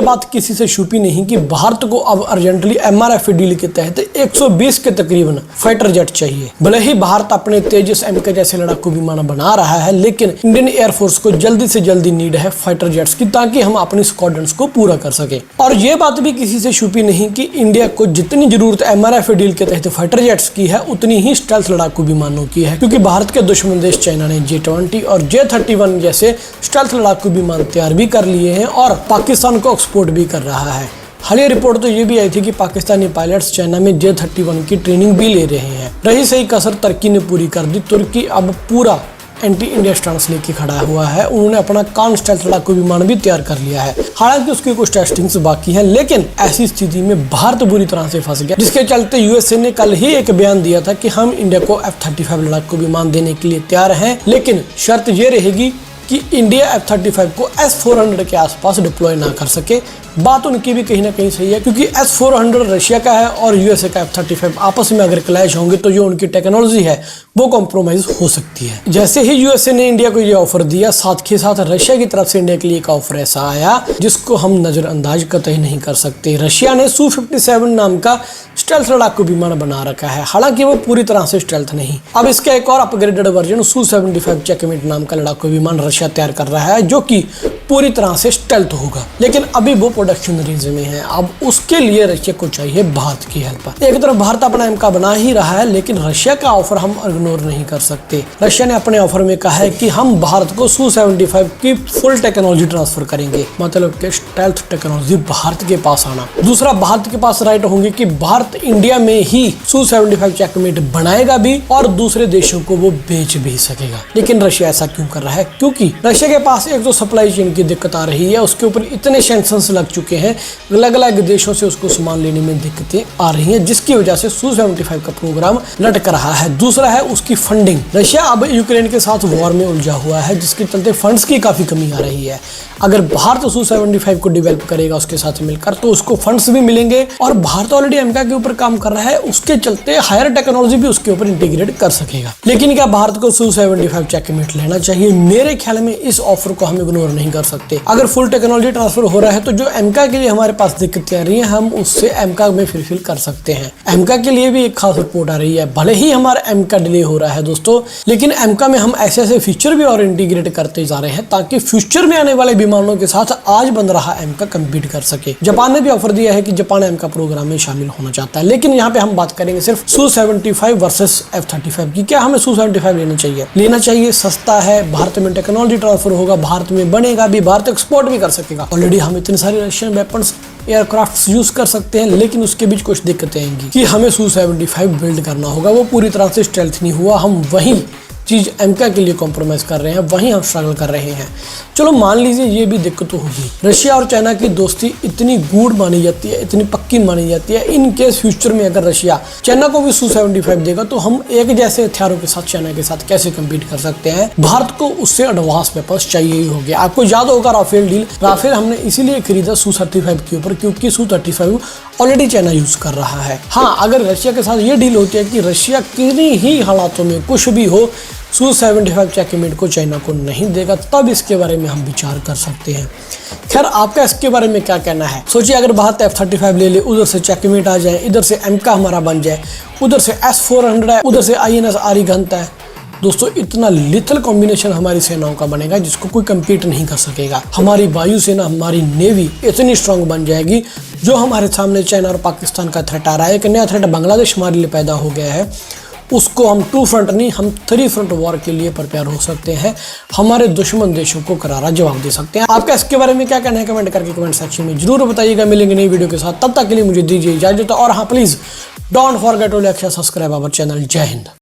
ये बात किसी से छुपी नहीं कि भारत को अब अर्जेंटली MRF डील के तहत 120 के तकरीबन फाइटर जेट चाहिए। भले ही भारत अपने तेजस MK जैसे लड़ाकू विमान बना रहा है, लेकिन इंडियन एयरफोर्स को जल्दी से जल्दी नीड है फाइटर जेट्स की, ताकि हम अपनी स्क्वाड्रंस को पूरा कर सके। और ये बात भी किसी से छुपी नहीं कि इंडिया को जितनी जरूरत MRF डील के तहत फाइटर जेट्स की है, उतनी ही स्टेल्थ लड़ाकू विमानों की है, क्योंकि भारत के दुश्मन देश चाइना ने J-20 और J-31 जैसे स्टेल्थ लड़ाकू विमान तैयार भी कर लिए हैं और पाकिस्तान को एक्सपोर्ट भी कर रहा है। हालिया रिपोर्ट तो ये भी आई थी कि पाकिस्तानी पायलट्स चाइना में J-31 की ट्रेनिंग भी ले रहे हैं। रही सही कसर तुर्की ने पूरी कर दी। तुर्की अब पूरा एंटी इंडिया स्टांस लेके खड़ा हुआ है। उन्होंने अपना कान स्टेल्थ लड़ाकू विमान भी तैयार कर लिया है। हालांकि उसकी कुछ टेस्टिंग्स बाकी हैं, लेकिन ऐसी स्थिति में भारत बुरी तरह से फंस गया, जिसके चलते यूएसए ने कल ही एक बयान दिया था कि हम इंडिया को F-35 लड़ाकू विमान देने के लिए तैयार हैं, लेकिन शर्त ये रहेगी कि इंडिया F-35 को S-400 के आसपास डिप्लॉय ना कर सके। बात उनकी भी कहीं ना कहीं सही है, क्योंकि S-400 रशिया का है और यूएसए का F-35 आपस में अगर क्लैश होंगे तो जो उनकी टेक्नोलॉजी है वो कॉम्प्रोमाइज हो सकती है। जैसे ही यूएसए ने इंडिया को ये ऑफर दिया, साथ के साथ रशिया की तरफ से इंडिया के लिए एक ऑफर ऐसा आया जिसको हम नजरअंदाज कतई नहीं कर सकते। रशिया ने Su-57 नाम का स्टेल्थ लड़ाकू विमान बना रखा है, हालांकि वो पूरी तरह से स्टेल्थ नहीं। अब इसका एक और अपग्रेडेड वर्जन Su-75 चेकमेट नाम का लड़ाकू विमान रशिया तैयार कर रहा है, जो कि पूरी तरह से स्टेल्थ होगा, लेकिन अभी वो प्रोडक्शन रेंज में है। अब उसके लिए रशिया को चाहिए भारत की हेल्प। एक तरफ भारत अपना MK बना ही रहा है, लेकिन रशिया का ऑफर हम इग्नोर नहीं कर सकते। रशिया ने अपने ऑफर में कहा है कि हम भारत को Su-75 की फुल टेक्नोलॉजी ट्रांसफर करेंगे, मतलब कि स्टेल्थ टेक्नोलॉजी भारत के पास आना। दूसरा, भारत के पास राइट होंगे कि भारत इंडिया में ही Su-75 चेकमेट बनाएगा भी और दूसरे देशों को वो बेच भी सकेगा। लेकिन रशिया ऐसा क्यों कर रहा है? क्योंकि रशिया के पास एक तो सप्लाई चेन की दिक्कत आ रही है, उसके ऊपर इतने सैंक्शंस लग चुके हैं, अलग अलग देशों से उसको सामान लेने में दिक्कतें आ रही हैं, जिसकी वजह से Su-75 का प्रोग्राम लटक रहा है। दूसरा है उसकी फंडिंग। रशिया अब यूक्रेन के साथ वॉर में उलझा हुआ है, जिसके चलते फंड्स की काफी कमी आ रही है। अगर भारत Su-75 को डेवलप करेगा उसके साथ मिलकर, तो उसको फंड्स भी मिलेंगे और भारत ऑलरेडी MK के ऊपर काम कर रहा है, उसके चलते हायर टेक्नोलॉजी भी उसके ऊपर इंटीग्रेट कर सकेगा। लेकिन क्या भारत को Su-75 चेकमेट लेना चाहिए? मेरे ख्याल में इस ऑफर को हम इग्नोर नहीं कर सकते। अगर फुल टेक्नोलॉजी ट्रांसफर हो रहा है तो जो MK के लिए हमारे पास दिक्कतें आ रही हैं, हम उससे MK में फुलफिल कर सकते हैं। MK के लिए भी एक खास रिपोर्ट आ रही है। भले ही हमारा MK डिले हो रहा है दोस्तों, लेकिन MK में हम ऐसे ऐसे फीचर भी और इंटीग्रेट करते जा रहे हैं ताकि फ्यूचर में आने वाले विमानों के साथ आज बन रहा MK कम्पीट कर सके। जापान ने भी ऑफर दिया है कि जापान MK प्रोग्राम में शामिल होना चाहता है, लेकिन यहाँ पे हम बात करेंगे सिर्फ Su-75 वर्सेस F-35 की। क्या हमें Su-75 लेना चाहिए? सस्ता है, भारत में टेक्नोलॉजी ट्रांसफर होगा, भारत में बनेगा भी, भारत एक्सपोर्ट भी कर सकेगा। ऑलरेडी हम इतने सारे रशियन वेपन्स एयरक्राफ्ट यूज कर सकते हैं, लेकिन उसके बीच कुछ दिक्कतें आएंगी कि हमें Su-75 बिल्ड करना होगा। वो पूरी तरह से स्टेल्थ नहीं हुआ, हम वही चीज MK के लिए कॉम्प्रोमाइज कर रहे हैं, वहीं हम स्ट्रगल कर रहे हैं। चलो मान लीजिए ये भी दिक्कत तो होगी। रशिया और चाइना की दोस्ती इतनी गूढ़ मानी जाती है, इतनी पक्की मानी जाती है, इन केस फ्यूचर में अगर रशिया चाइना को भी Su-75 देगा तो हम एक जैसे हथियारों के साथ चाइना के साथ कैसे कम्पीट कर सकते हैं? भारत को उससे एडवांस वेपन्स चाहिए ही हो गया। आपको याद होगा राफेल डील, राफेल हमने इसीलिए खरीदा Su-35 के ऊपर, क्योंकि Su-35 ऑलरेडी चाइना यूज कर रहा है। हाँ, अगर रशिया के साथ ये डील होती है कि रशिया किसी ही हालातों में कुछ भी हो Su-75 चेकमेट को चाइना को नहीं देगा, तब इसके बारे में हम विचार कर सकते हैं। खैर, आपका इसके बारे में क्या कहना है? सोचिए अगर भारत F-35 ले ले, उधर से चेकमेट आ जाए, इधर से MK हमारा बन जाए, उधर से S-400 है, उधर से INS आर्यगंत है। दोस्तों, इतना लिथल कॉम्बिनेशन हमारी सेनाओं का बनेगा जिसको कोई कम्पीट नहीं कर सकेगा। हमारी वायुसेना, हमारी नेवी इतनी स्ट्रांग बन जाएगी, जो हमारे सामने चाइना और पाकिस्तान का थ्रेट आ रहा है, एक नया थ्रेट बांग्लादेश हमारे लिए पैदा हो गया है, उसको हम 2 फ्रंट नहीं, हम 3 फ्रंट वॉर के लिए प्रिपेयर हो सकते हैं। हमारे दुश्मन देशों को करारा जवाब दे सकते हैं। आपका इसके बारे में क्या कहना है? कमेंट करके कमेंट सेक्शन में जरूर बताइएगा। मिलेंगे नई वीडियो के साथ, तब तक के लिए मुझे दीजिए इजाजत। और हाँ, please don't forget to like, subscribe our channel. जय हिंद।